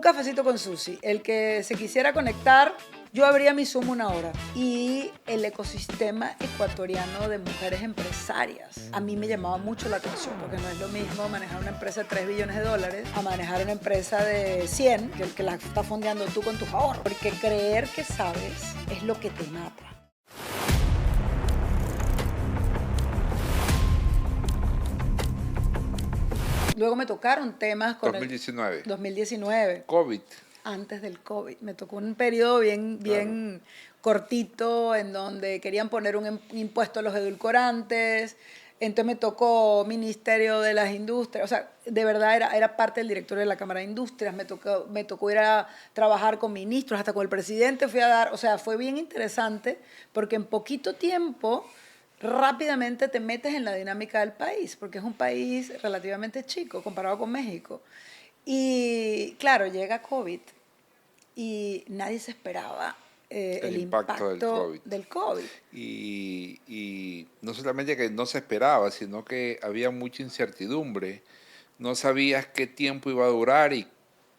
Un cafecito con Susi. El que se quisiera conectar, yo abría mi Zoom 1 hora. Y el ecosistema ecuatoriano de mujeres empresarias a mí me llamaba mucho la atención, porque no es lo mismo manejar una empresa de 3 billones de dólares a manejar una empresa de 100, que la estás fondeando tú con tus ahorros. Porque creer que sabes es lo que te mata. Luego me tocaron temas con 2019. 2019. COVID. Antes del COVID. Me tocó un periodo bien cortito en donde querían poner un impuesto a los edulcorantes. Entonces me tocó Ministerio de las Industrias. O sea, de verdad era parte del directorio de la Cámara de Industrias. Me tocó ir a trabajar con ministros, hasta con el presidente fui a dar. O sea, fue bien interesante porque en poquito tiempo rápidamente te metes en la dinámica del país, porque es un país relativamente chico comparado con México. Y claro, llega COVID y nadie se esperaba el impacto del COVID. Y no solamente que no se esperaba, sino que había mucha incertidumbre. No sabías qué tiempo iba a durar y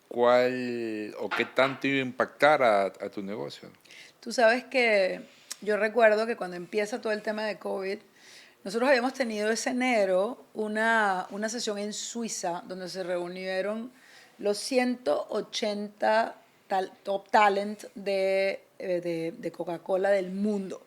cuál o qué tanto iba a impactar a tu negocio. Tú sabes que yo recuerdo que cuando empieza todo el tema de COVID, nosotros habíamos tenido ese enero una sesión en Suiza donde se reunieron los 180 top talent de Coca-Cola del mundo.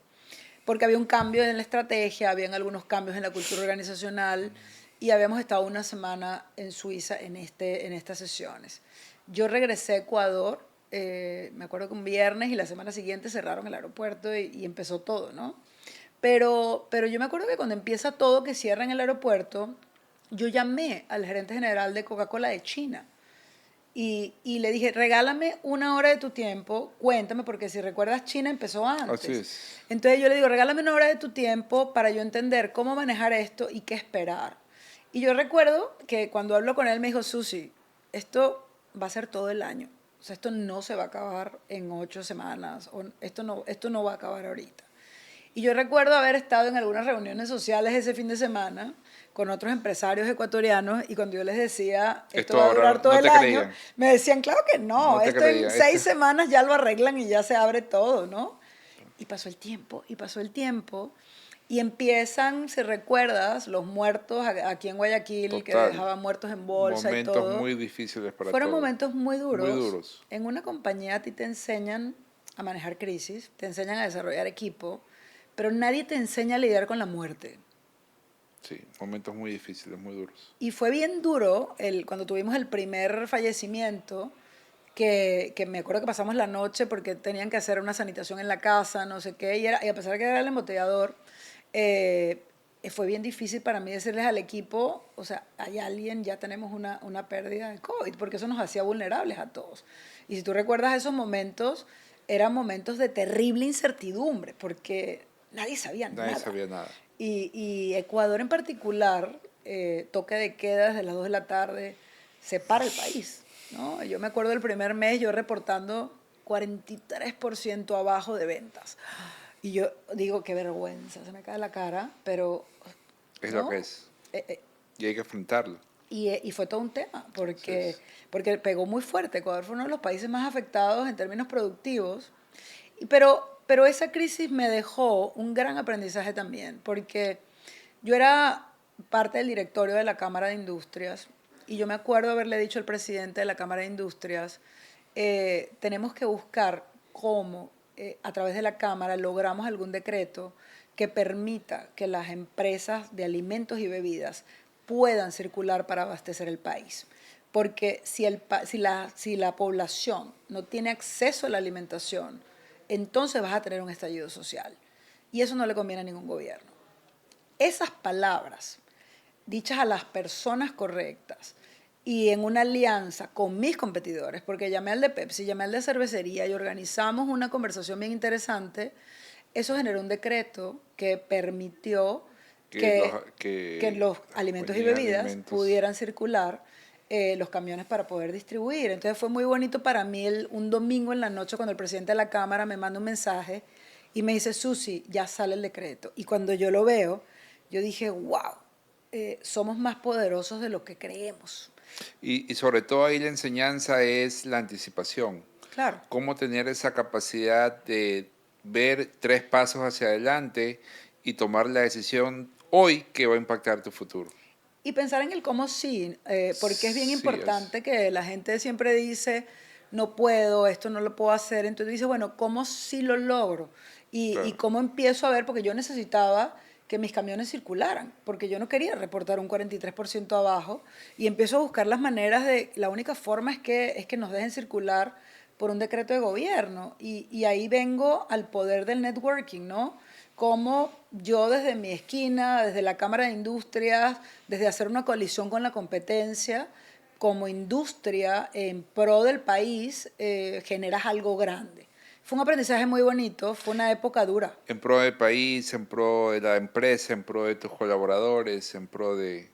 Porque había un cambio en la estrategia, habían algunos cambios en la cultura organizacional y habíamos estado una semana en Suiza en estas sesiones. Yo regresé a Ecuador, me acuerdo que un viernes y la semana siguiente cerraron el aeropuerto y empezó todo, ¿no? Pero yo me acuerdo que cuando empieza todo, que cierran el aeropuerto, yo llamé al gerente general de Coca-Cola de China y le dije, regálame 1 hora de tu tiempo, cuéntame, porque si recuerdas, China empezó antes. Así es. Entonces yo le digo, regálame 1 hora de tu tiempo para yo entender cómo manejar esto y qué esperar. Y yo recuerdo que cuando hablo con él me dijo, Susi, esto va a ser todo el año. O sea, esto no se va a acabar en 8 semanas, o esto no va a acabar ahorita. Y yo recuerdo haber estado en algunas reuniones sociales ese fin de semana con otros empresarios ecuatorianos y cuando yo les decía, esto va a durar todo el año, me decían, claro que no, esto en 6 semanas ya lo arreglan y ya se abre todo, ¿no? Y pasó el tiempo, y empiezan, si recuerdas, los muertos aquí en Guayaquil, Total. que dejaban muertos en bolsa y todo. Momentos muy difíciles para Fueron todos. momentos muy duros. Muy duros. En una compañía a ti te enseñan a manejar crisis, te enseñan a desarrollar equipo, pero nadie te enseña a lidiar con la muerte. Sí, momentos muy difíciles, muy duros. Y fue bien duro cuando tuvimos el primer fallecimiento, que me acuerdo que pasamos la noche porque tenían que hacer una sanitación en la casa, no sé qué, y a pesar de que era el embotellador, fue bien difícil para mí decirles al equipo, o sea, hay alguien, ya tenemos una pérdida de COVID, porque eso nos hacía vulnerables a todos. Y si tú recuerdas esos momentos, eran momentos de terrible incertidumbre, porque nadie sabía nada. Nadie sabía nada. Y Ecuador en particular, toque de queda desde las 2 de la tarde, separa el país, ¿no? Yo me acuerdo del primer mes yo reportando 43% abajo de ventas. Y yo digo, qué vergüenza, se me cae la cara, pero... Es ¿no? lo que es. Y hay que enfrentarlo. Y fue todo un tema, porque pegó muy fuerte. Ecuador fue uno de los países más afectados en términos productivos. Pero esa crisis me dejó un gran aprendizaje también, porque yo era parte del directorio de la Cámara de Industrias y yo me acuerdo haberle dicho al presidente de la Cámara de Industrias, tenemos que buscar cómo a través de la Cámara logramos algún decreto que permita que las empresas de alimentos y bebidas puedan circular para abastecer el país. Porque si la población no tiene acceso a la alimentación, entonces vas a tener un estallido social. Y eso no le conviene a ningún gobierno. Esas palabras, dichas a las personas correctas y en una alianza con mis competidores, porque llamé al de Pepsi, llamé al de cervecería y organizamos una conversación bien interesante, eso generó un decreto que permitió que los alimentos y bebidas pudieran circular los camiones para poder distribuir. Entonces fue muy bonito para mí un domingo en la noche cuando el presidente de la Cámara me manda un mensaje y me dice, Susi, ya sale el decreto. Y cuando yo lo veo, yo dije, wow, somos más poderosos de lo que creemos. Y sobre todo ahí la enseñanza es la anticipación. Claro. Cómo tener esa capacidad de ver 3 pasos hacia adelante y tomar la decisión hoy que va a impactar tu futuro. Y pensar en el cómo sí, porque es bien Sí, es. importante que la gente siempre dice, no puedo, esto no lo puedo hacer. Entonces dice, bueno, ¿cómo sí lo logro? Y Claro. cómo empiezo a ver, porque yo necesitaba que mis camiones circularan, porque yo no quería reportar un 43% abajo, y empiezo a buscar las maneras de, la única forma es que nos dejen circular por un decreto de gobierno. Y ahí vengo al poder del networking, ¿no? Cómo yo desde mi esquina, desde la Cámara de Industrias, desde hacer una coalición con la competencia, como industria en pro del país, generas algo grande. Fue un aprendizaje muy bonito, fue una época dura. En pro del país, en pro de la empresa, en pro de tus colaboradores, en pro de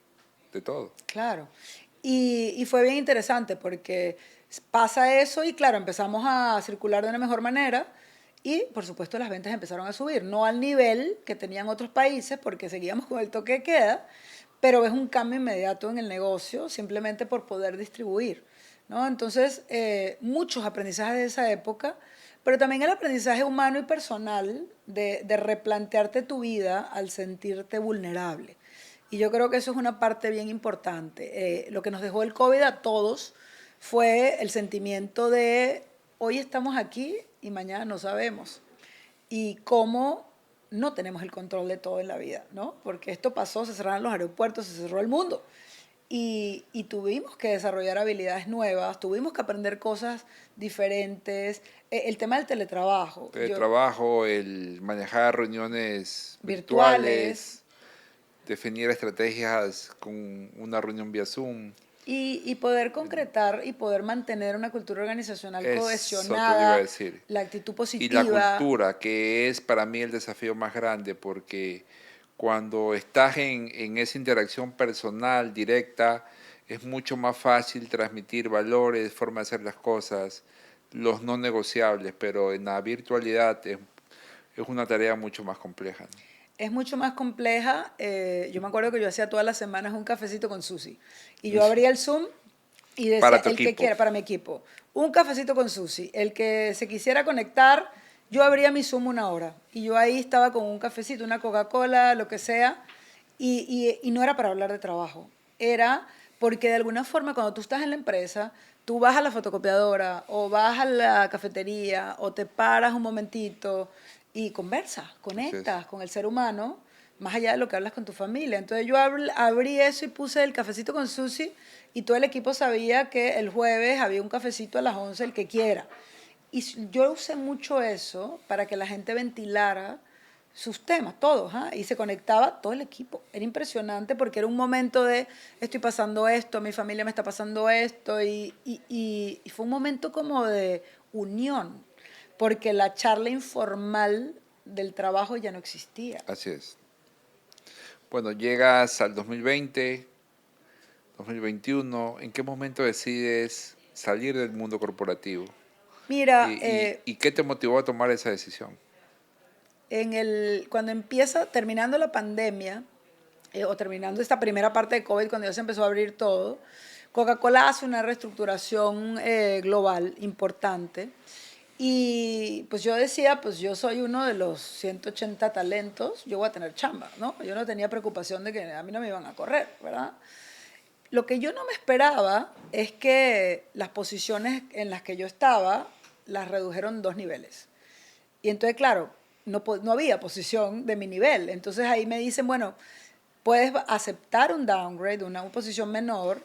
todo. Claro. Y fue bien interesante porque pasa eso y claro, empezamos a circular de una mejor manera y por supuesto las ventas empezaron a subir, no al nivel que tenían otros países porque seguíamos con el toque de queda, pero es un cambio inmediato en el negocio simplemente por poder distribuir, ¿no? Entonces, muchos aprendizajes de esa época, pero también el aprendizaje humano y personal de replantearte tu vida al sentirte vulnerable. Y yo creo que eso es una parte bien importante. Lo que nos dejó el COVID a todos fue el sentimiento de hoy estamos aquí y mañana no sabemos. Y cómo no tenemos el control de todo en la vida, ¿no? Porque esto pasó, se cerraron los aeropuertos, se cerró el mundo. Y tuvimos que desarrollar habilidades nuevas, tuvimos que aprender cosas diferentes. El tema del teletrabajo, Teletrabajo, el manejar reuniones virtuales, virtuales, definir estrategias con una reunión vía Zoom. y poder concretar y poder mantener una cultura organizacional Eso te iba a cohesionada, decir. la actitud Y la positiva. cultura, que es para mí el desafío más grande, porque cuando estás en esa interacción personal, directa, es mucho más fácil transmitir valores, forma de hacer las cosas, los no negociables, pero en la virtualidad es una tarea mucho más compleja, ¿no? Es mucho más compleja. Yo me acuerdo que yo hacía todas las semanas un cafecito con Susi. Y yo abría el Zoom y decía, Para tu el que equipo. quiera, para mi equipo, un cafecito con Susi. El que se quisiera conectar, yo abría mi Zoom una hora. Y yo ahí estaba con un cafecito, una Coca-Cola, lo que sea. Y no era para hablar de trabajo. Era porque de alguna forma cuando tú estás en la empresa, tú vas a la fotocopiadora o vas a la cafetería o te paras un momentito y conversas, Así es. conectas con el ser humano, más allá de lo que hablas con tu familia. Entonces yo abrí eso y puse el cafecito con Susi y todo el equipo sabía que el jueves había un cafecito a las 11, el que quiera. Y yo usé mucho eso para que la gente ventilara sus temas, todos, ¿ah? Y se conectaba todo el equipo. Era impresionante porque era un momento de estoy pasando esto, mi familia me está pasando esto, y fue un momento como de unión, porque la charla informal del trabajo ya no existía. Así es. Bueno, llegas al 2020, 2021. ¿En qué momento decides salir del mundo corporativo? Mira, ¿Y qué te motivó a tomar esa decisión? cuando empieza, terminando la pandemia, o terminando esta primera parte de COVID, cuando ya se empezó a abrir todo, Coca-Cola hace una reestructuración global importante. Y pues yo decía, pues yo soy uno de los 180 talentos, yo voy a tener chamba, ¿no? Yo no tenía preocupación de que a mí no me iban a correr, ¿verdad? Lo que yo no me esperaba es que las posiciones en las que yo estaba las redujeron 2 niveles. Y entonces, claro, no había posición de mi nivel. Entonces ahí me dicen, bueno, puedes aceptar un downgrade, una posición menor,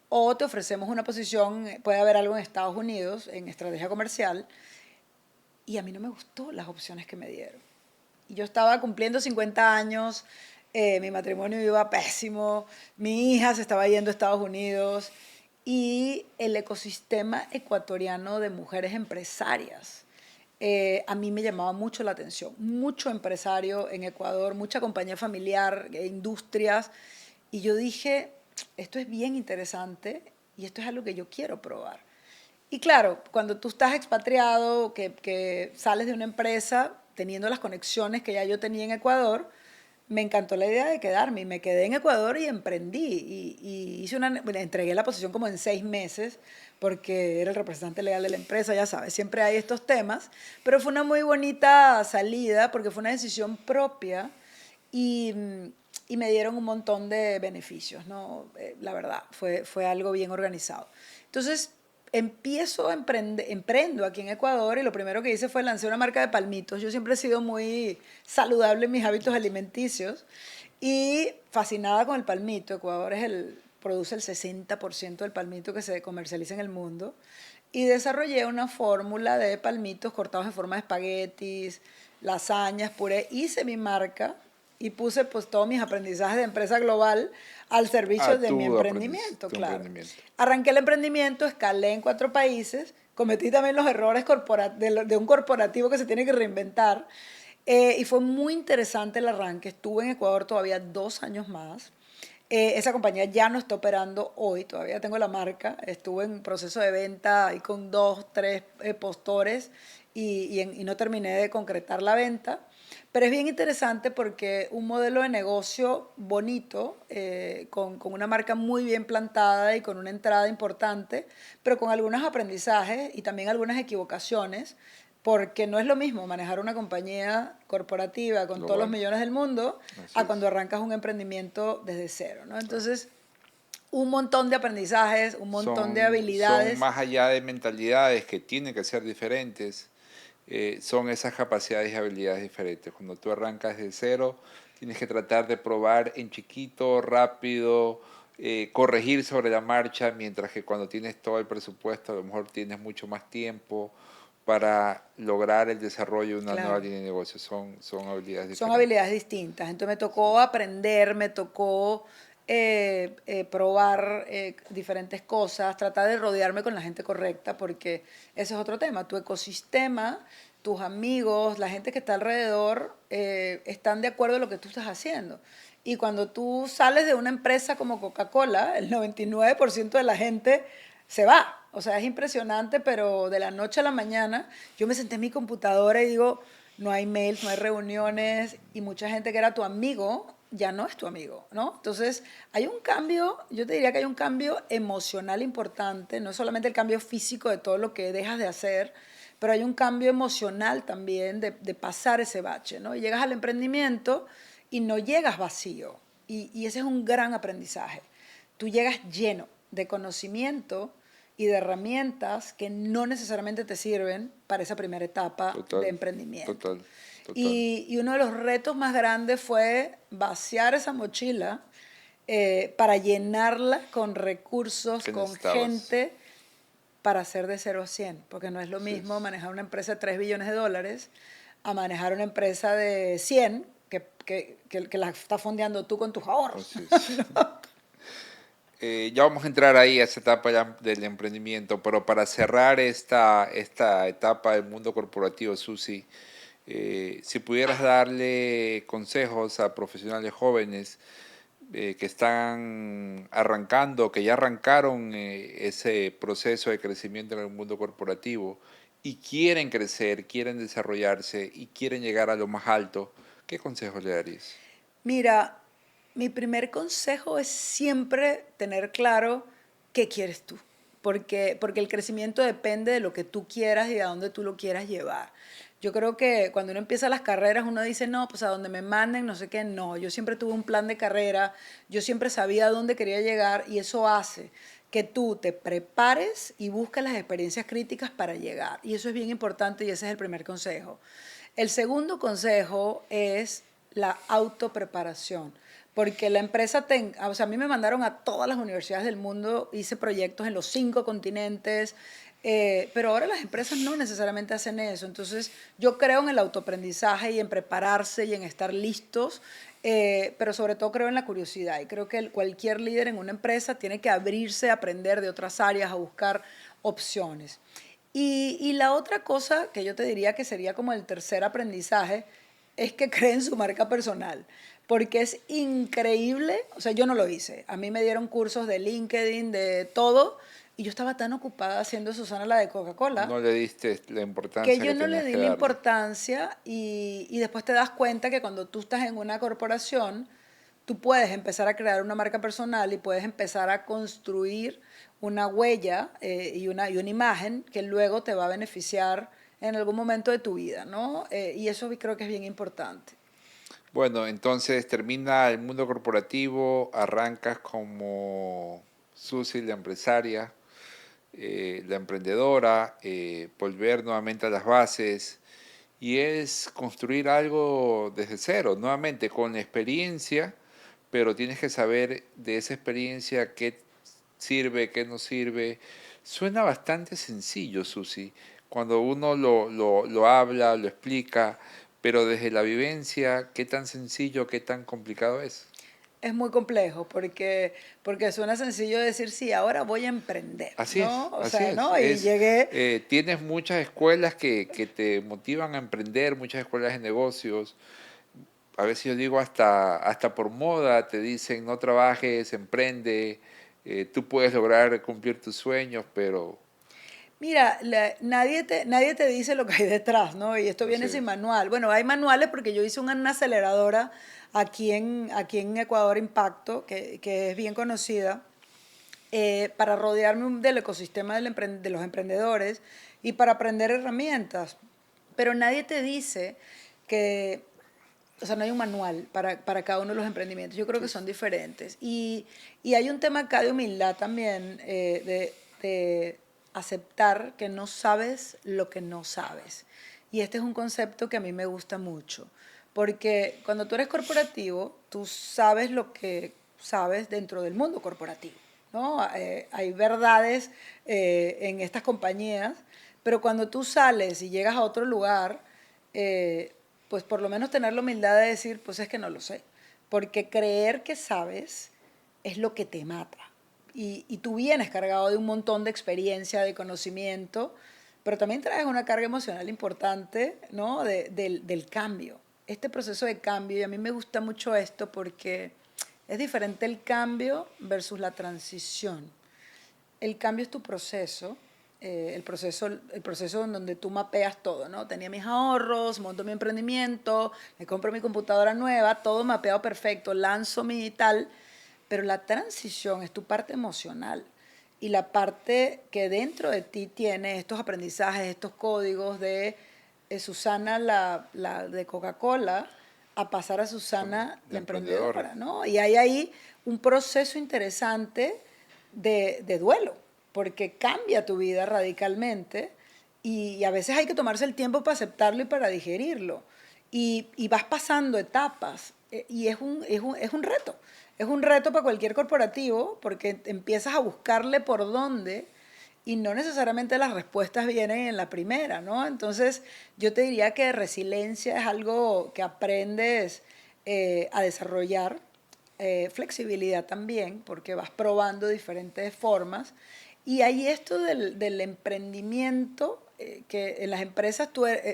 o te ofrecemos una posición, puede haber algo en Estados Unidos, en estrategia comercial, y a mí no me gustó las opciones que me dieron. Y yo estaba cumpliendo 50 años, mi matrimonio iba pésimo, mi hija se estaba yendo a Estados Unidos, y el ecosistema ecuatoriano de mujeres empresarias a mí me llamaba mucho la atención. Mucho empresario en Ecuador, mucha compañía familiar, industrias. Y yo dije, esto es bien interesante y esto es algo que yo quiero probar. Y claro, cuando tú estás expatriado, que sales de una empresa teniendo las conexiones que ya yo tenía en Ecuador, me encantó la idea de quedarme y me quedé en Ecuador y emprendí y hice bueno, entregué la posición como en 6 meses porque era el representante legal de la empresa, ya sabes, siempre hay estos temas, pero fue una muy bonita salida porque fue una decisión propia y, y me dieron un montón de beneficios, ¿no? La verdad, fue algo bien organizado. Entonces, emprendo aquí en Ecuador y lo primero que hice fue lanzar una marca de palmitos. Yo siempre he sido muy saludable en mis hábitos alimenticios y fascinada con el palmito. Ecuador produce el 60% del palmito que se comercializa en el mundo y desarrollé una fórmula de palmitos cortados en forma de espaguetis, lasañas, puré. Hice mi marca y puse pues todos mis aprendizajes de empresa global al servicio de mi emprendimiento, tu claro. emprendimiento. Arranqué el emprendimiento, escalé en 4 países, cometí también los errores de un corporativo que se tiene que reinventar y fue muy interesante el arranque. Estuve en Ecuador todavía 2 años más. Esa compañía ya no está operando hoy, todavía tengo la marca. Estuve en proceso de venta ahí con 2, 3 postores y no terminé de concretar la venta. Pero es bien interesante porque un modelo de negocio bonito, con una marca muy bien plantada y con una entrada importante, pero con algunos aprendizajes y también algunas equivocaciones, porque no es lo mismo manejar una compañía corporativa con todos los Global. millones del mundo Así a es. cuando arrancas un emprendimiento desde cero, ¿no? Claro. Entonces, un montón de aprendizajes, un montón de Son habilidades. más allá de mentalidades que tienen que ser diferentes, son esas capacidades y habilidades diferentes. Cuando tú arrancas de cero, tienes que tratar de probar en chiquito, rápido, corregir sobre la marcha, mientras que cuando tienes todo el presupuesto, a lo mejor tienes mucho más tiempo para lograr el desarrollo de una nueva Claro. línea de negocio. Son habilidades Son diferentes. habilidades distintas. Entonces me Sí, tocó aprender, me tocó probar diferentes cosas, tratar de rodearme con la gente correcta, porque ese es otro tema. Tu ecosistema, tus amigos, la gente que está alrededor, están de acuerdo en lo que tú estás haciendo. Y cuando tú sales de una empresa como Coca-Cola, el 99% de la gente se va. O sea, es impresionante, pero de la noche a la mañana yo me senté en mi computadora y digo, no hay mails, no hay reuniones y mucha gente que era tu amigo ya no es tu amigo, ¿no? Entonces, hay un cambio, yo te diría que hay un cambio emocional importante, no solamente el cambio físico de todo lo que dejas de hacer, pero hay un cambio emocional también de pasar ese bache, ¿no? Y llegas al emprendimiento y no llegas vacío. Y ese es un gran aprendizaje. Tú llegas lleno de conocimiento y de herramientas que no necesariamente te sirven para esa primera etapa de total, emprendimiento. total, total. Y uno de los retos más grandes fue vaciar esa mochila para llenarla con recursos, ¿Qué con necesitabas? gente, para hacer de 0 a 100, porque no es lo Así mismo es. manejar una empresa de 3 billones de dólares a manejar una empresa de 100 que la estás fondeando tú con tus ahorros. Así es. Ya vamos a entrar ahí a esa etapa del emprendimiento, pero para cerrar esta etapa del mundo corporativo, Susi, si pudieras darle consejos a profesionales jóvenes que están arrancando, que ya arrancaron ese proceso de crecimiento en el mundo corporativo y quieren crecer, quieren desarrollarse y quieren llegar a lo más alto, ¿qué consejos le darías? Mira, mi primer consejo es siempre tener claro qué quieres tú, porque el crecimiento depende de lo que tú quieras y a dónde tú lo quieras llevar. Yo creo que cuando uno empieza las carreras, uno dice, no, pues a donde me manden, no sé qué, no. Yo siempre tuve un plan de carrera, yo siempre sabía a dónde quería llegar y eso hace que tú te prepares y busques las experiencias críticas para llegar. Y eso es bien importante y ese es el primer consejo. El segundo consejo es la autopreparación, porque la empresa, o sea, a mí me mandaron a todas las universidades del mundo, hice proyectos en los 5 continentes, pero ahora las empresas no necesariamente hacen eso. Entonces, yo creo en el autoaprendizaje y en prepararse y en estar listos, pero sobre todo creo en la curiosidad y creo que cualquier líder en una empresa tiene que abrirse a aprender de otras áreas, a buscar opciones. Y la otra cosa que yo te diría que sería como el tercer aprendizaje es que creen su marca personal, porque es increíble, o sea, yo no lo hice, a mí me dieron cursos de LinkedIn, de todo, y yo estaba tan ocupada haciendo Susana la de Coca-Cola No le diste la que importancia yo que no le tenías di que la darle. importancia y después te das cuenta que cuando tú estás en una corporación, tú puedes empezar a crear una marca personal y puedes empezar a construir una huella y una imagen que luego te va a beneficiar en algún momento de tu vida, ¿no? Y eso creo que es bien importante. Bueno, entonces termina el mundo corporativo, arrancas como Susi, la empresaria, la emprendedora, volver nuevamente a las bases y es construir algo desde cero, nuevamente con experiencia, pero tienes que saber de esa experiencia qué sirve, qué no sirve. Suena bastante sencillo, Susi, cuando uno lo habla, lo explica, pero desde la vivencia, qué tan sencillo, qué tan complicado es. Es muy complejo porque suena sencillo decir, sí, ahora voy a emprender, Así ¿no? es, O así sea, es. ¿no? Y llegué. Tienes muchas escuelas que te motivan a emprender, muchas escuelas de negocios. A veces yo digo hasta por moda, te dicen no trabajes, emprende, tú puedes lograr cumplir tus sueños, pero Mira, nadie te dice lo que hay detrás, ¿no? Y esto así viene es. sin manual. Bueno, hay manuales porque yo hice una aceleradora aquí en Ecuador Impacto, que es bien conocida, para rodearme del ecosistema de los emprendedores y para aprender herramientas. Pero nadie te dice que, o sea, no hay un manual para cada uno de los emprendimientos. Yo creo que Sí. son diferentes. Y hay un tema acá de humildad también, de aceptar que no sabes lo que no sabes. Y este es un concepto que a mí me gusta mucho. Porque cuando tú eres corporativo, tú sabes lo que sabes dentro del mundo corporativo, ¿no? Hay verdades en estas compañías, pero cuando tú sales y llegas a otro lugar, eh, pues por lo menos tener la humildad de decir, pues es que no lo sé. Porque creer que sabes es lo que te mata. Y tú vienes cargado de un montón de experiencia, de conocimiento, pero también traes una carga emocional importante, ¿no? Del cambio. Este proceso de cambio, y a mí me gusta mucho esto porque es diferente el cambio versus la transición. El cambio es tu proceso, el proceso en donde tú mapeas todo, ¿no? Tenía mis ahorros, monto mi emprendimiento, me compro mi computadora nueva, todo mapeado perfecto, lanzo mi tal, pero la transición es tu parte emocional y la parte que dentro de ti tiene estos aprendizajes, estos códigos de Susana, la de Coca-Cola, a pasar a Susana, La la emprendedora. emprendedora, ¿no? Y hay ahí un proceso interesante de duelo, porque cambia tu vida radicalmente y a veces hay que tomarse el tiempo para aceptarlo y para digerirlo. Y vas pasando etapas y es un reto. Es un reto para cualquier corporativo porque empiezas a buscarle por dónde y no necesariamente las respuestas vienen en la primera, ¿no? Entonces yo te diría que resiliencia es algo que aprendes a desarrollar, flexibilidad también, porque vas probando diferentes formas. Y hay esto del emprendimiento, que en las empresas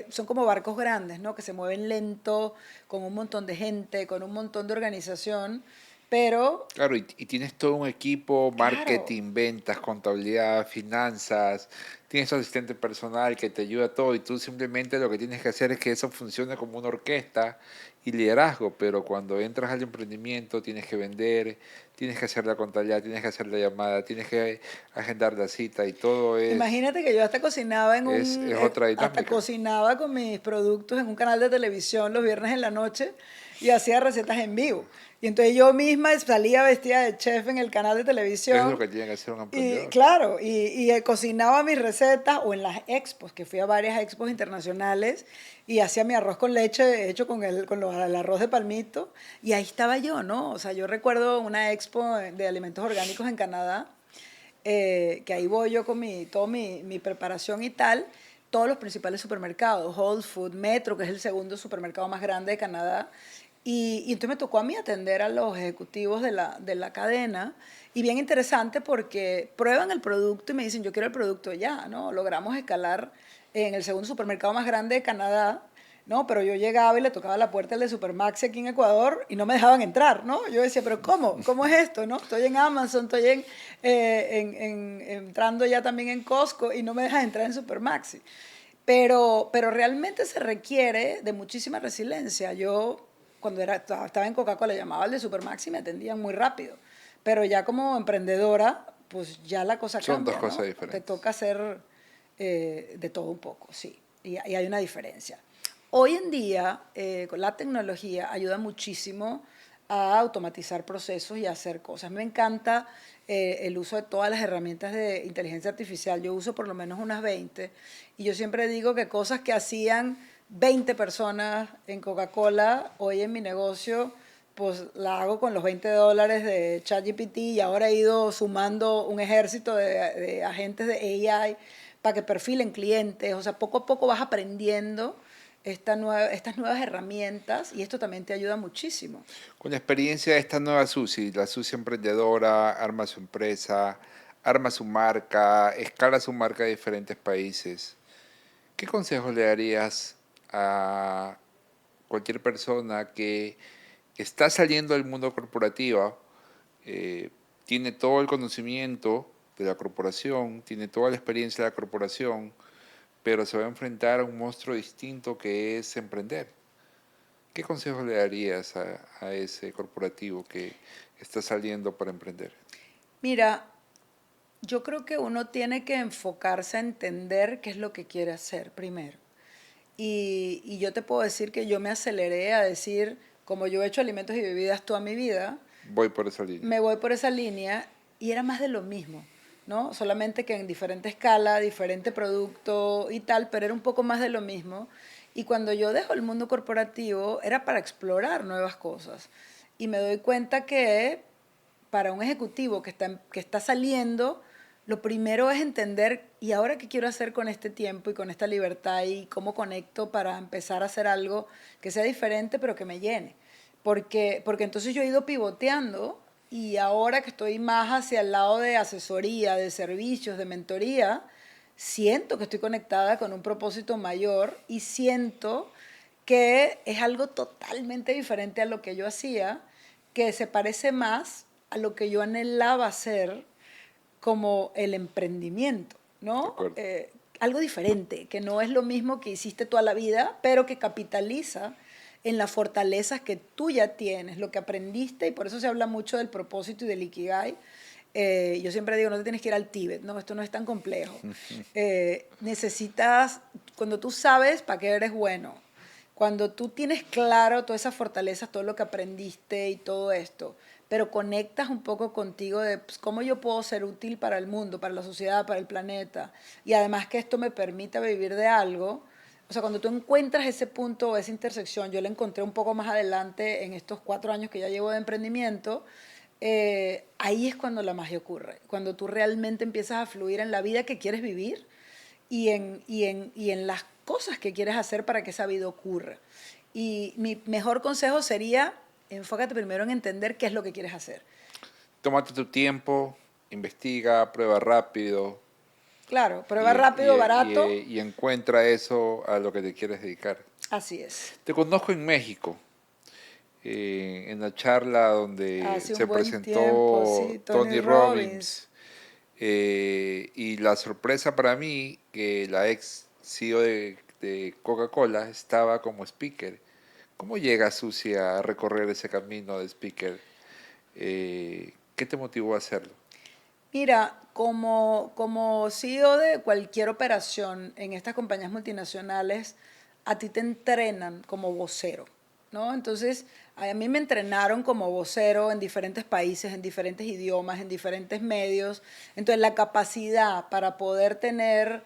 son como barcos grandes, ¿no? Que se mueven lento, con un montón de gente, con un montón de organización, pero Claro, y tienes todo un equipo, claro, marketing, ventas, contabilidad, finanzas, tienes tu asistente personal que te ayuda a todo y tú simplemente lo que tienes que hacer es que eso funcione como una orquesta y liderazgo, pero cuando entras al emprendimiento tienes que vender, tienes que hacer la contabilidad, tienes que hacer la llamada, tienes que agendar la cita y todo imagínate que yo es otra hasta dinámica. cocinaba con mis productos en un canal de televisión los viernes en la noche y hacía recetas en vivo. Y entonces yo misma salía vestida de chef en el canal de Es lo televisión que tiene que hacer un y emprendedor. claro, cocinaba mis recetas o en las expos, que fui a varias expos internacionales y hacía mi arroz con leche hecho el arroz de palmito y ahí estaba yo, ¿no? O sea, yo recuerdo una expo de alimentos orgánicos en Canadá, que ahí voy yo con toda mi preparación y tal, todos los principales supermercados, Whole Foods, Metro, que es el segundo supermercado más grande de Canadá, y entonces me tocó a mí atender a los ejecutivos de la cadena, y bien interesante porque prueban el producto y me dicen, yo quiero el producto ya, ¿no? Logramos escalar en el segundo supermercado más grande de Canadá, ¿no? Pero yo llegaba y le tocaba la puerta al de Supermaxi aquí en Ecuador y no me dejaban entrar, ¿no? Yo decía, pero ¿cómo? ¿Cómo es esto, no? Estoy en Amazon, estoy entrando ya también en Costco y no me dejan entrar en Supermaxi. Pero realmente se requiere de muchísima resiliencia. Yo, cuando estaba en Coca-Cola, llamaba al de Supermaxi y me atendían muy rápido. Pero ya como emprendedora, pues ya la cosa Son dos cambia, cosas ¿no? Te diferentes. toca hacer de todo un poco, sí. Y hay una diferencia. Hoy en día, con la tecnología ayuda muchísimo a automatizar procesos y a hacer cosas. Me encanta el uso de todas las herramientas de inteligencia artificial. Yo uso por lo menos unas 20 y yo siempre digo que cosas que hacían 20 personas en Coca-Cola, hoy en mi negocio, pues la hago con los $20 de ChatGPT y ahora he ido sumando un ejército de agentes de AI para que perfilen clientes. O sea, poco a poco vas aprendiendo estas nuevas herramientas y esto también te ayuda muchísimo. Con la experiencia de esta nueva Susi, la Susi emprendedora, arma su empresa, arma su marca, escala su marca a diferentes países, ¿qué consejos le darías a cualquier persona que está saliendo del mundo corporativo, eh, tiene todo el conocimiento de la corporación, tiene toda la experiencia de la corporación, pero se va a enfrentar a un monstruo distinto que es emprender? ¿Qué consejos le darías a ese corporativo que está saliendo para emprender? Mira, yo creo que uno tiene que enfocarse a entender qué es lo que quiere hacer primero. Y yo te puedo decir que yo me aceleré a decir, como yo he hecho alimentos y bebidas toda mi vida, Voy por esa línea. me voy por esa línea y era más de lo mismo, ¿no? Solamente que en diferente escala, diferente producto y tal, pero era un poco más de lo mismo. Y cuando yo dejo el mundo corporativo era para explorar nuevas cosas. Y me doy cuenta que para un ejecutivo que está saliendo, lo primero es entender, ¿y ahora qué quiero hacer con este tiempo y con esta libertad y cómo conecto para empezar a hacer algo que sea diferente pero que me llene? Porque entonces yo he ido pivoteando y ahora que estoy más hacia el lado de asesoría, de servicios, de mentoría, siento que estoy conectada con un propósito mayor y siento que es algo totalmente diferente a lo que yo hacía, que se parece más a lo que yo anhelaba hacer como el emprendimiento, De ¿no? acuerdo. Algo diferente, que no es lo mismo que hiciste toda la vida, pero que capitaliza en las fortalezas que tú ya tienes, lo que aprendiste, y por eso se habla mucho del propósito y del Ikigai. Yo siempre digo, no te tienes que ir al Tíbet, no, esto no es tan complejo. Necesitas, cuando tú sabes para qué eres bueno, cuando tú tienes claro todas esas fortalezas, todo lo que aprendiste y todo esto, pero conectas un poco contigo de pues, cómo yo puedo ser útil para el mundo, para la sociedad, para el planeta, y además que esto me permita vivir de algo. O sea, cuando tú encuentras ese punto, esa intersección, yo la encontré un poco más adelante en estos 4 años que ya llevo de emprendimiento, ahí es cuando la magia ocurre, cuando tú realmente empiezas a fluir en la vida que quieres vivir y en las cosas que quieres hacer para que esa vida ocurra. Y mi mejor consejo sería, enfócate primero en entender qué es lo que quieres hacer. Tómate tu tiempo, investiga, prueba rápido Claro, prueba rápido, barato, y encuentra eso a lo que te quieres dedicar. así es. Te conozco en México, en la charla donde Hace un se buen tiempo, presentó sí, Tony Tony Robbins. Robbins, y la sorpresa para mí que la ex CEO de Coca-Cola estaba como speaker. ¿Cómo llega Susi a recorrer ese camino de speaker? ¿Qué te motivó a hacerlo? Mira, como CEO de cualquier operación en estas compañías multinacionales, a ti te entrenan como vocero, ¿no? Entonces, a mí me entrenaron como vocero en diferentes países, en diferentes idiomas, en diferentes medios. Entonces, la capacidad para poder tener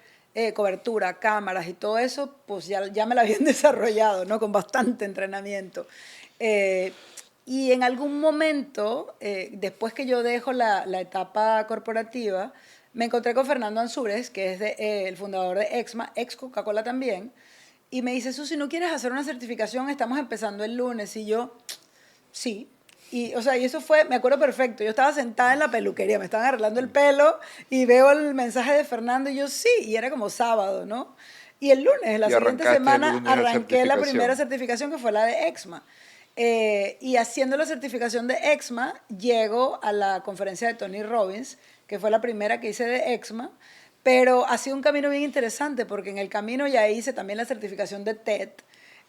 cobertura, cámaras y todo eso, pues ya me la habían desarrollado, ¿no? Con bastante entrenamiento. Eh, y en algún momento, después que yo dejo la etapa corporativa, me encontré con Fernando Ansúrez, que es el fundador de Exma, ex Coca-Cola también, y me dice, Susi, ¿no quieres hacer una certificación? Estamos empezando el lunes. Y yo, sí. Y, o sea, y eso fue, me acuerdo perfecto, yo estaba sentada en la peluquería, me estaban arreglando el pelo y veo el mensaje de Fernando y yo, sí, y era como sábado, ¿no? Y el lunes, la Y siguiente arrancaste el semana, lunes la arranqué la primera certificación. certificación que fue la de EXMA. Y haciendo la certificación de EXMA, llego a la conferencia de Tony Robbins, que fue la primera que hice de EXMA, pero ha sido un camino bien interesante porque en el camino ya hice también la certificación de TED.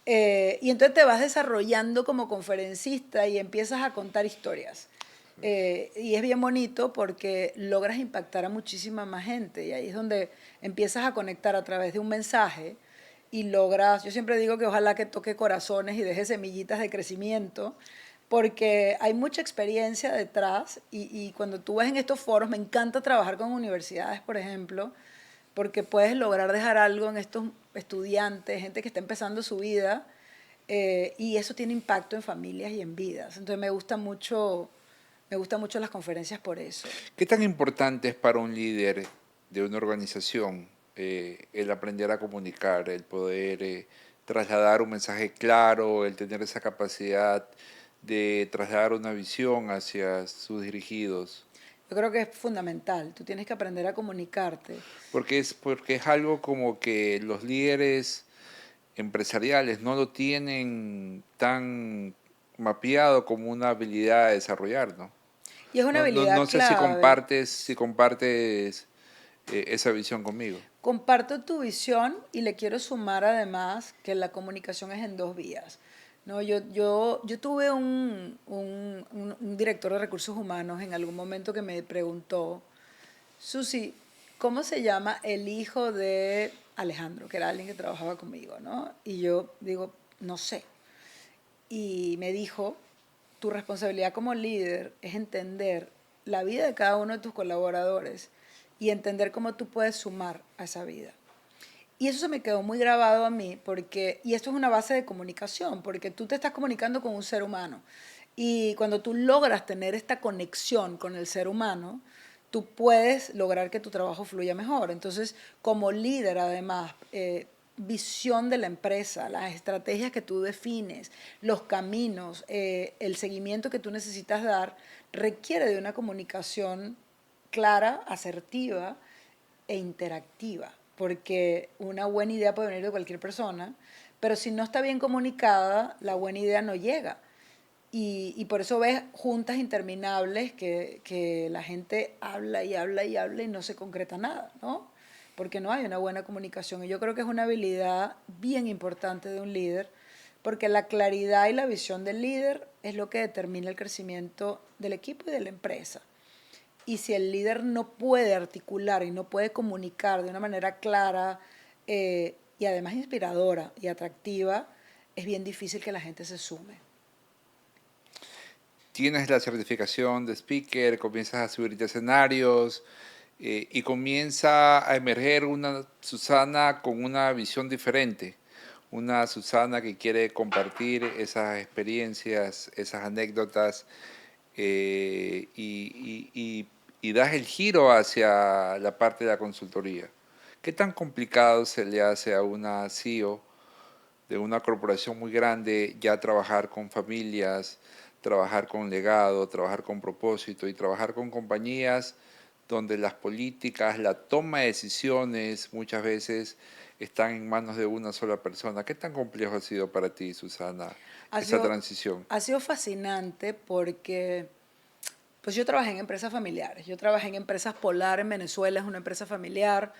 Y entonces te vas desarrollando como conferencista y empiezas a contar historias. Y es bien bonito porque logras impactar a muchísima más gente y ahí es donde empiezas a conectar a través de un mensaje y logras, yo siempre digo que ojalá que toque corazones y deje semillitas de crecimiento, porque hay mucha experiencia detrás y cuando tú ves en estos foros, me encanta trabajar con universidades, por ejemplo, porque puedes lograr dejar algo en estos estudiantes, gente que está empezando su vida, y eso tiene impacto en familias y en vidas. Entonces me gustan mucho las conferencias por eso. ¿Qué tan importante es para un líder de una organización el aprender a comunicar, el poder trasladar un mensaje claro, el tener esa capacidad de trasladar una visión hacia sus dirigidos? Yo creo que es fundamental. Tú tienes que aprender a comunicarte. Porque es algo como que los líderes empresariales no lo tienen tan mapeado como una habilidad a desarrollar, ¿no? Y es una No habilidad sé clave. si compartes esa visión conmigo. Comparto tu visión y le quiero sumar además que la comunicación es en dos vías. No, yo tuve un director de recursos humanos en algún momento que me preguntó, Susi, ¿cómo se llama el hijo de Alejandro, que era alguien que trabajaba conmigo, ¿no? Y yo digo, no sé. Y me dijo, tu responsabilidad como líder es entender la vida de cada uno de tus colaboradores y entender cómo tú puedes sumar a esa vida. Y eso se me quedó muy grabado a mí, porque, y esto es una base de comunicación, porque tú te estás comunicando con un ser humano. Y cuando tú logras tener esta conexión con el ser humano, tú puedes lograr que tu trabajo fluya mejor. Entonces, como líder, además, visión de la empresa, las estrategias que tú defines, los caminos, el seguimiento que tú necesitas dar, requiere de una comunicación clara, asertiva e interactiva, porque una buena idea puede venir de cualquier persona, pero si no está bien comunicada, la buena idea no llega. Y por eso ves juntas interminables que la gente habla y habla y habla y no se concreta nada, ¿no? Porque no hay una buena comunicación. Y yo creo que es una habilidad bien importante de un líder, porque la claridad y la visión del líder es lo que determina el crecimiento del equipo y de la empresa. Y si el líder no puede articular y no puede comunicar de una manera clara y además inspiradora y atractiva, es bien difícil que la gente se sume. Tienes la certificación de speaker, comienzas a subirte a escenarios y comienza a emerger una Susana con una visión diferente. Una Susana que quiere compartir esas experiencias, esas anécdotas y das el giro hacia la parte de la consultoría. ¿Qué tan complicado se le hace a una CEO de una corporación muy grande ya trabajar con familias, trabajar con legado, trabajar con propósito y trabajar con compañías donde las políticas, la toma de decisiones muchas veces están en manos de una sola persona? ¿Qué tan complejo ha sido para ti, Susana, Ha esa sido, transición? ha sido fascinante porque pues yo trabajé en empresas familiares. Yo trabajé en Empresas Polar en Venezuela, es una empresa familiar.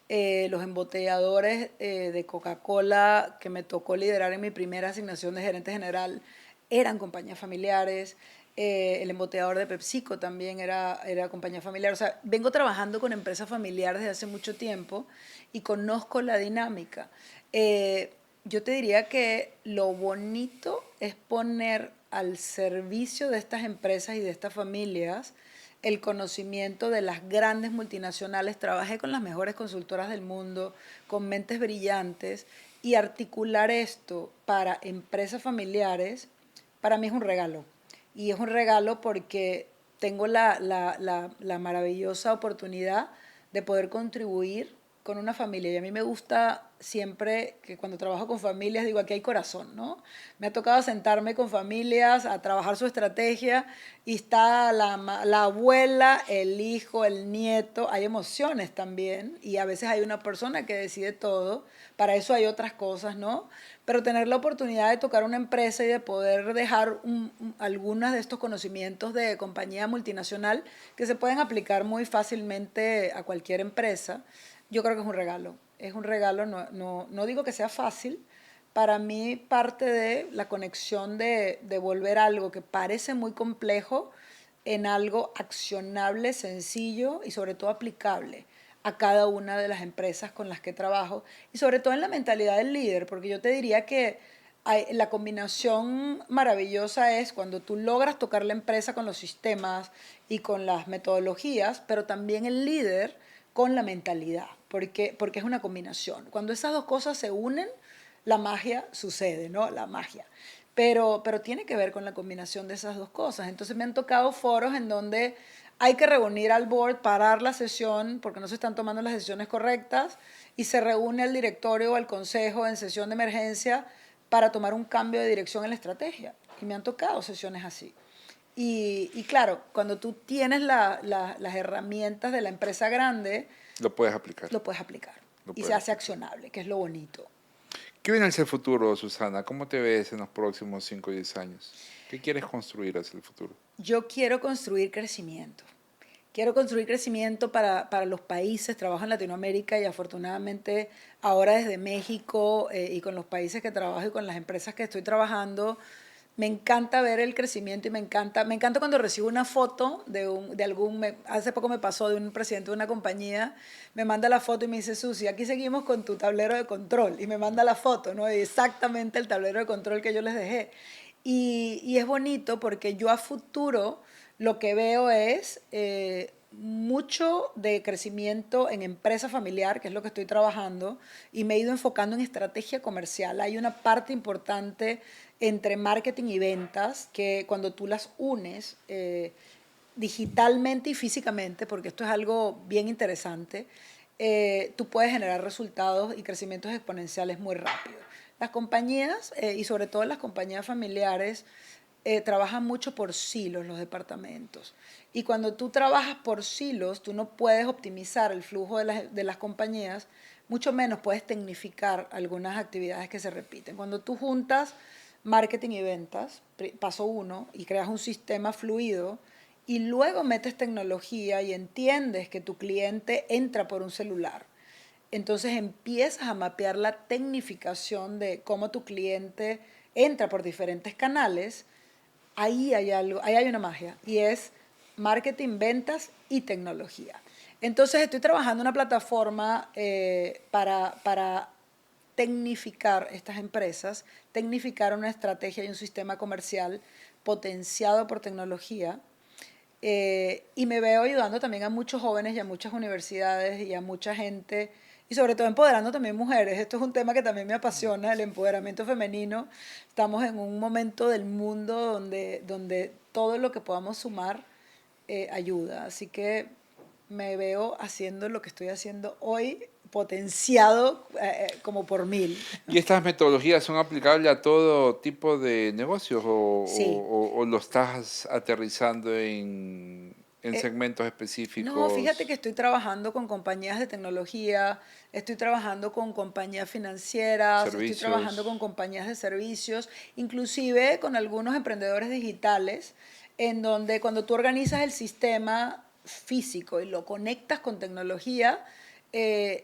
Los embotelladores de Coca-Cola que me tocó liderar en mi primera asignación de gerente general eran compañías familiares. El embotellador de PepsiCo también era compañía familiar. O sea, vengo trabajando con empresas familiares desde hace mucho tiempo y conozco la dinámica. Yo te diría que lo bonito es poner al servicio de estas empresas y de estas familias el conocimiento de las grandes multinacionales. Trabajé con las mejores consultoras del mundo, con mentes brillantes, y articular esto para empresas familiares, para mí es un regalo. Y es un regalo porque tengo la maravillosa oportunidad de poder contribuir con una familia y a mí me gusta siempre que cuando trabajo con familias digo aquí hay corazón, ¿no? Me ha tocado sentarme con familias a trabajar su estrategia y está la abuela, el hijo, el nieto, hay emociones también y a veces hay una persona que decide todo, para eso hay otras cosas, ¿no? Pero tener la oportunidad de tocar una empresa y de poder dejar algunos de estos conocimientos de compañía multinacional que se pueden aplicar muy fácilmente a cualquier empresa, yo creo que es un regalo. Es un regalo, no digo que sea fácil. Para mí parte de la conexión de volver algo que parece muy complejo en algo accionable, sencillo y sobre todo aplicable a cada una de las empresas con las que trabajo y sobre todo en la mentalidad del líder, porque yo te diría que la combinación maravillosa es cuando tú logras tocar la empresa con los sistemas y con las metodologías, pero también el líder con la mentalidad, porque es una combinación. Cuando esas dos cosas se unen, la magia sucede, ¿no? La magia. Pero tiene que ver con la combinación de esas dos cosas. Entonces me han tocado foros en donde hay que reunir al board, parar la sesión porque no se están tomando las decisiones correctas y se reúne el directorio o el consejo en sesión de emergencia para tomar un cambio de dirección en la estrategia. Y me han tocado sesiones así. Y claro, cuando tú tienes las herramientas de la empresa grande, Lo puedes aplicar. lo puedes aplicar. Lo Y se puedes hace aplicar. accionable, que es lo bonito. ¿Qué viene hacia el futuro, Susana? ¿Cómo te ves en los próximos 5 o 10 años? ¿Qué quieres construir hacia el futuro? Yo quiero construir crecimiento. Quiero construir crecimiento para los países, trabajo en Latinoamérica y afortunadamente ahora desde México y con los países que trabajo y con las empresas que estoy trabajando, me encanta ver el crecimiento y me encanta cuando recibo una foto hace poco me pasó de un presidente de una compañía, me manda la foto y me dice, Susi, aquí seguimos con tu tablero de control y me manda la foto, ¿no? Y exactamente el tablero de control que yo les dejé. Y es bonito porque yo a futuro lo que veo es mucho de crecimiento en empresa familiar, que es lo que estoy trabajando, y me he ido enfocando en estrategia comercial. Hay una parte importante entre marketing y ventas que cuando tú las unes digitalmente y físicamente, porque esto es algo bien interesante, tú puedes generar resultados y crecimientos exponenciales muy rápido. Las compañías, y sobre todo las compañías familiares, trabajan mucho por silos los departamentos. Y cuando tú trabajas por silos, tú no puedes optimizar el flujo de las compañías, mucho menos puedes tecnificar algunas actividades que se repiten. Cuando tú juntas marketing y ventas, paso uno, y creas un sistema fluido, y luego metes tecnología y entiendes que tu cliente entra por un celular, entonces empiezas a mapear la tecnificación de cómo tu cliente entra por diferentes canales. Ahí hay algo, ahí hay una magia y es marketing, ventas y tecnología. Entonces estoy trabajando en una plataforma para tecnificar estas empresas, tecnificar una estrategia y un sistema comercial potenciado por tecnología. Y me veo ayudando también a muchos jóvenes y a muchas universidades y a mucha gente y sobre todo empoderando también mujeres. Esto es un tema que también me apasiona, el empoderamiento femenino. Estamos en un momento del mundo donde todo lo que podamos sumar ayuda. Así que me veo haciendo lo que estoy haciendo hoy, potenciado como por 1000. ¿Y estas metodologías son aplicables a todo tipo de negocios Sí. o lo estás aterrizando en Eh, segmentos No, fíjate que específicos, estoy trabajando con compañías de tecnología, estoy trabajando con compañías financieras, estoy trabajando con servicios? compañías de servicios, inclusive con algunos emprendedores digitales, en donde cuando tú organizas el sistema físico y lo conectas con tecnología, eh,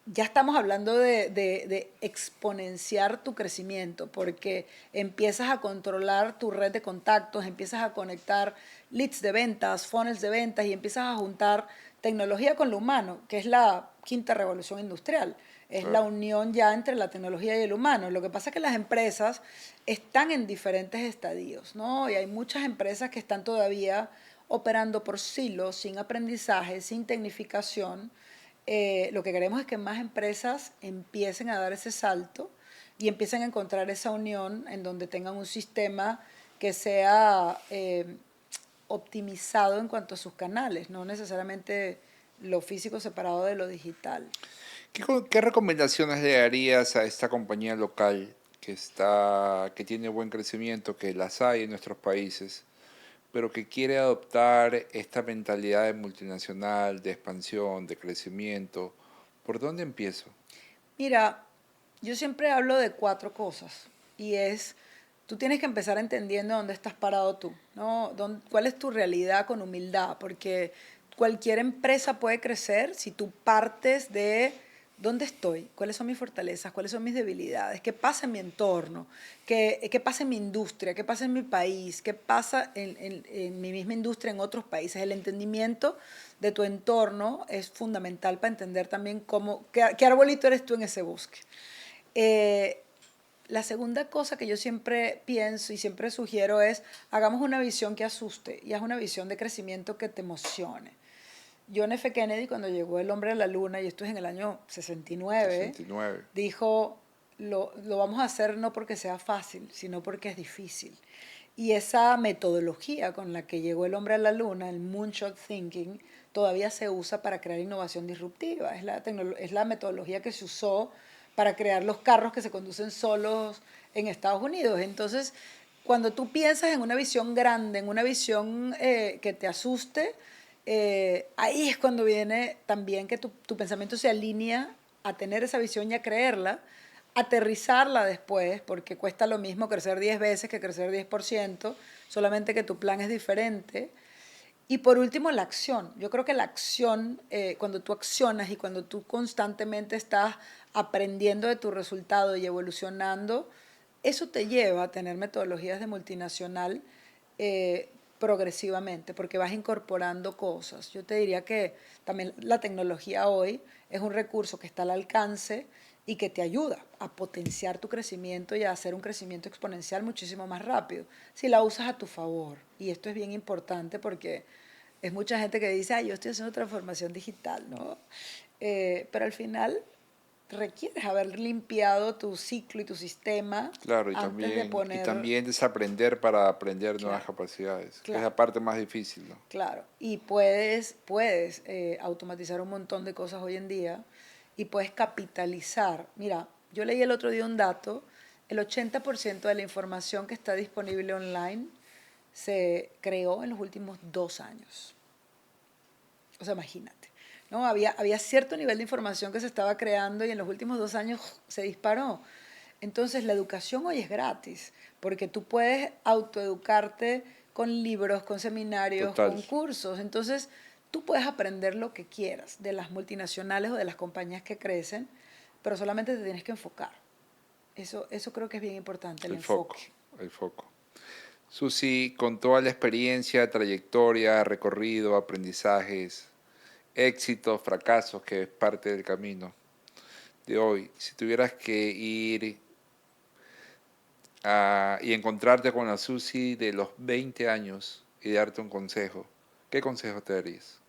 ya estamos hablando de exponenciar tu crecimiento, porque empiezas a controlar tu red de contactos, empiezas a conectar leads de ventas, funnels de ventas y empiezas a juntar tecnología con lo humano, que es la quinta revolución industrial. Es la Claro. unión ya entre la tecnología y el humano. Lo que pasa es que las empresas están en diferentes estadios, ¿no? Y hay muchas empresas que están todavía operando por silos, sin aprendizaje, sin tecnificación. Lo que queremos es que más empresas empiecen a dar ese salto y empiecen a encontrar esa unión en donde tengan un sistema que sea optimizado en cuanto a sus canales, no necesariamente lo físico separado de lo digital. ¿Qué recomendaciones le darías a esta compañía local que tiene buen crecimiento, que las hay en nuestros países, pero que quiere adoptar esta mentalidad de multinacional, de expansión, de crecimiento? ¿Por dónde empiezo? Mira, yo siempre hablo de cuatro cosas y es, tú tienes que empezar entendiendo dónde estás parado tú, ¿no? ¿Cuál es tu realidad con humildad? Porque cualquier empresa puede crecer si tú partes de dónde estoy, cuáles son mis fortalezas, cuáles son mis debilidades, qué pasa en mi entorno, qué pasa en mi industria, qué pasa en mi país, qué pasa en mi misma industria en otros países. El entendimiento de tu entorno es fundamental para entender también qué arbolito eres tú en ese bosque. Eh, la segunda cosa que yo siempre pienso y siempre sugiero es, hagamos una visión que asuste y haz una visión de crecimiento que te emocione. John F. Kennedy, cuando llegó el hombre a la luna, y esto es en el año 69, 69. dijo, lo vamos a hacer no porque sea fácil, sino porque es difícil. Y esa metodología con la que llegó el hombre a la luna, el moonshot thinking, todavía se usa para crear innovación disruptiva. Es la metodología que se usó para crear los carros que se conducen solos en Estados Unidos. Entonces, cuando tú piensas en una visión grande, en una visión que te asuste, ahí es cuando viene también que tu pensamiento se alinea a tener esa visión y a creerla, aterrizarla después, porque cuesta lo mismo crecer 10 veces que crecer 10%, solamente que tu plan es diferente. Y por último, la acción. Yo creo que la acción, cuando tú accionas y cuando tú constantemente estás aprendiendo de tu resultado y evolucionando, eso te lleva a tener metodologías de multinacional progresivamente, porque vas incorporando cosas. Yo te diría que también la tecnología hoy es un recurso que está al alcance y que te ayuda a potenciar tu crecimiento y a hacer un crecimiento exponencial muchísimo más rápido, si la usas a tu favor. Y esto es bien importante porque es mucha gente que dice, yo estoy haciendo transformación digital, ¿no? Pero al final requieres haber limpiado tu ciclo y tu sistema Claro, antes de y poner, también desaprender para aprender nuevas claro, capacidades, que es claro. la parte más difícil, ¿no? Claro, y puedes automatizar un montón de cosas hoy en día y puedes capitalizar. Mira, yo leí el otro día un dato, el 80% de la información que está disponible online se creó en los últimos 2 años. O sea, imagínate, ¿no? Había cierto nivel de información que se estaba creando y en los últimos 2 años se disparó. Entonces, la educación hoy es gratis, porque tú puedes autoeducarte con libros, con seminarios, Total. con cursos. Entonces, tú puedes aprender lo que quieras de las multinacionales o de las compañías que crecen, pero solamente te tienes que enfocar. Eso creo que es bien importante, el El foco, enfoque. el foco. Susi, con toda la experiencia, trayectoria, recorrido, aprendizajes, éxitos, fracasos, que es parte del camino de hoy, si tuvieras que ir y encontrarte con la Susi de los 20 años y darte un consejo, ¿qué consejo te darías?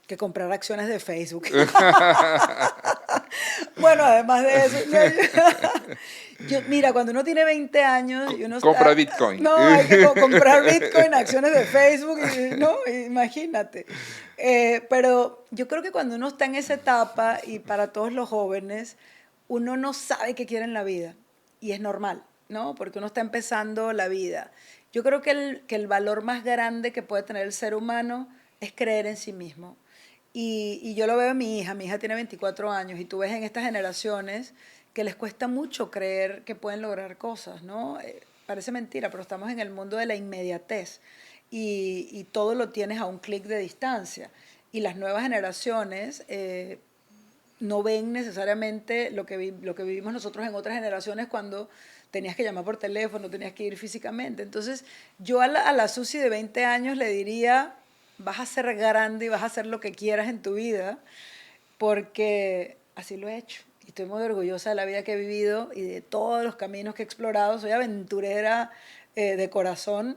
Que comprar acciones de Facebook. Bueno, además de eso, no, mira, cuando uno tiene 20 años y uno Compra está, Bitcoin. no, hay que comprar Bitcoin, acciones de Facebook, no, imagínate. Pero yo creo que cuando uno está en esa etapa y para todos los jóvenes, uno no sabe qué quiere en la vida y es normal, ¿no? Porque uno está empezando la vida. Yo creo que el valor más grande que puede tener el ser humano es creer en sí mismo. Y yo lo veo en mi hija tiene 24 años y tú ves en estas generaciones que les cuesta mucho creer que pueden lograr cosas, ¿no? Parece mentira, pero estamos en el mundo de la inmediatez y todo lo tienes a un clic de distancia. Y las nuevas generaciones no ven necesariamente lo que vivimos nosotros en otras generaciones cuando tenías que llamar por teléfono, tenías que ir físicamente. Entonces, yo a la Susi de 20 años le diría, vas a ser grande y vas a hacer lo que quieras en tu vida, porque así lo he hecho. Y estoy muy orgullosa de la vida que he vivido y de todos los caminos que he explorado. Soy aventurera de corazón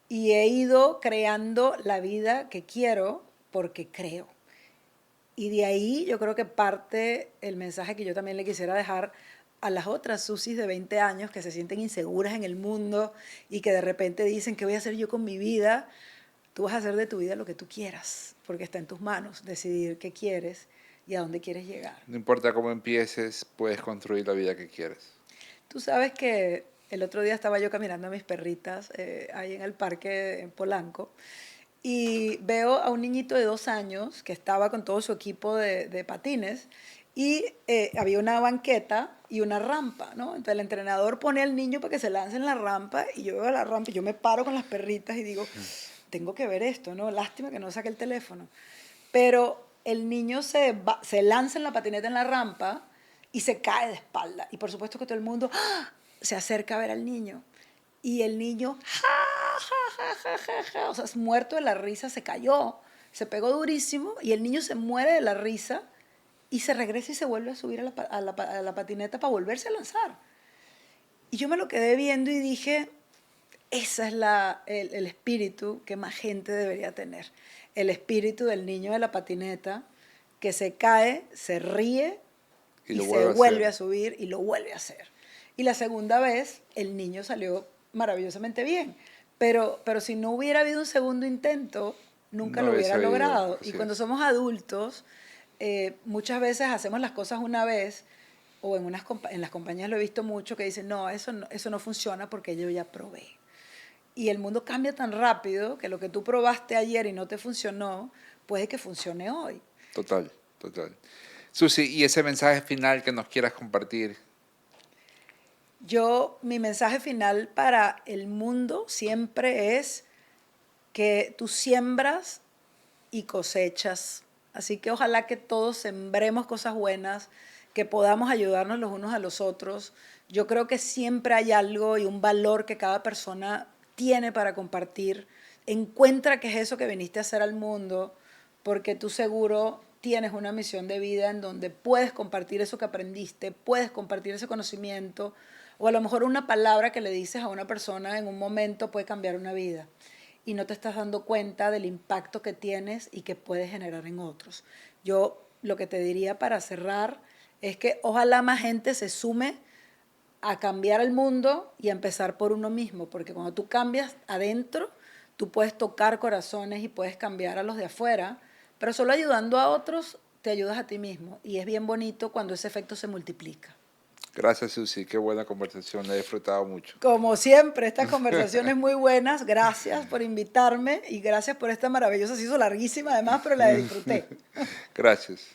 y he ido creando la vida que quiero porque creo. Y de ahí yo creo que parte el mensaje que yo también le quisiera dejar a las otras Susis de 20 años que se sienten inseguras en el mundo y que de repente dicen, ¿qué voy a hacer yo con mi vida? Tú vas a hacer de tu vida lo que tú quieras, porque está en tus manos decidir qué quieres. y a dónde quieres llegar. No importa cómo empieces, puedes construir la vida que quieres. Tú sabes que el otro día estaba yo caminando a mis perritas ahí en el parque en Polanco y veo a un niñito de 2 años que estaba con todo su equipo de patines y había una banqueta y una rampa, ¿no? Entonces el entrenador pone al niño para que se lance en la rampa y yo veo la rampa y yo me paro con las perritas y digo, tengo que ver esto, ¿no? Lástima que no saque el teléfono. Pero el niño se lanza en la patineta en la rampa y se cae de espalda. Y por supuesto que todo el mundo ¡ah! Se acerca a ver al niño. Y el niño, ja, ja, ja, ja, ja, o sea, es muerto de la risa, se cayó, se pegó durísimo y el niño se muere de la risa y se regresa y se vuelve a subir a la patineta para volverse a lanzar. Y yo me lo quedé viendo y dije, ese es el espíritu que más gente debería tener. El espíritu del niño de la patineta que se cae, se ríe y se vuelve a subir y lo vuelve a hacer. Y la segunda vez el niño salió maravillosamente bien. Pero si no hubiera habido un segundo intento, nunca lo hubiera logrado. Y cuando somos adultos, muchas veces hacemos las cosas una vez, o en las compañías lo he visto mucho, que dicen, no, eso no funciona porque yo ya probé. Y el mundo cambia tan rápido que lo que tú probaste ayer y no te funcionó, puede que funcione hoy. Total, total. Susi, ¿y ese mensaje final que nos quieras compartir? Mi mensaje final para el mundo siempre es que tú siembras y cosechas. Así que ojalá que todos sembremos cosas buenas, que podamos ayudarnos los unos a los otros. Yo creo que siempre hay algo y un valor que cada persona tiene para compartir. Encuentra qué es eso que viniste a hacer al mundo, porque tú seguro tienes una misión de vida en donde puedes compartir eso que aprendiste, puedes compartir ese conocimiento, o a lo mejor una palabra que le dices a una persona en un momento puede cambiar una vida y no te estás dando cuenta del impacto que tienes y que puedes generar en otros. Yo lo que te diría para cerrar es que ojalá más gente se sume a cambiar el mundo y a empezar por uno mismo, porque cuando tú cambias adentro, tú puedes tocar corazones y puedes cambiar a los de afuera, pero solo ayudando a otros te ayudas a ti mismo y es bien bonito cuando ese efecto se multiplica. Gracias, Susi. Qué buena conversación. La he disfrutado mucho. Como siempre, estas conversaciones muy buenas. Gracias por invitarme y gracias por esta maravillosa. Se hizo larguísima además, pero la disfruté. Gracias.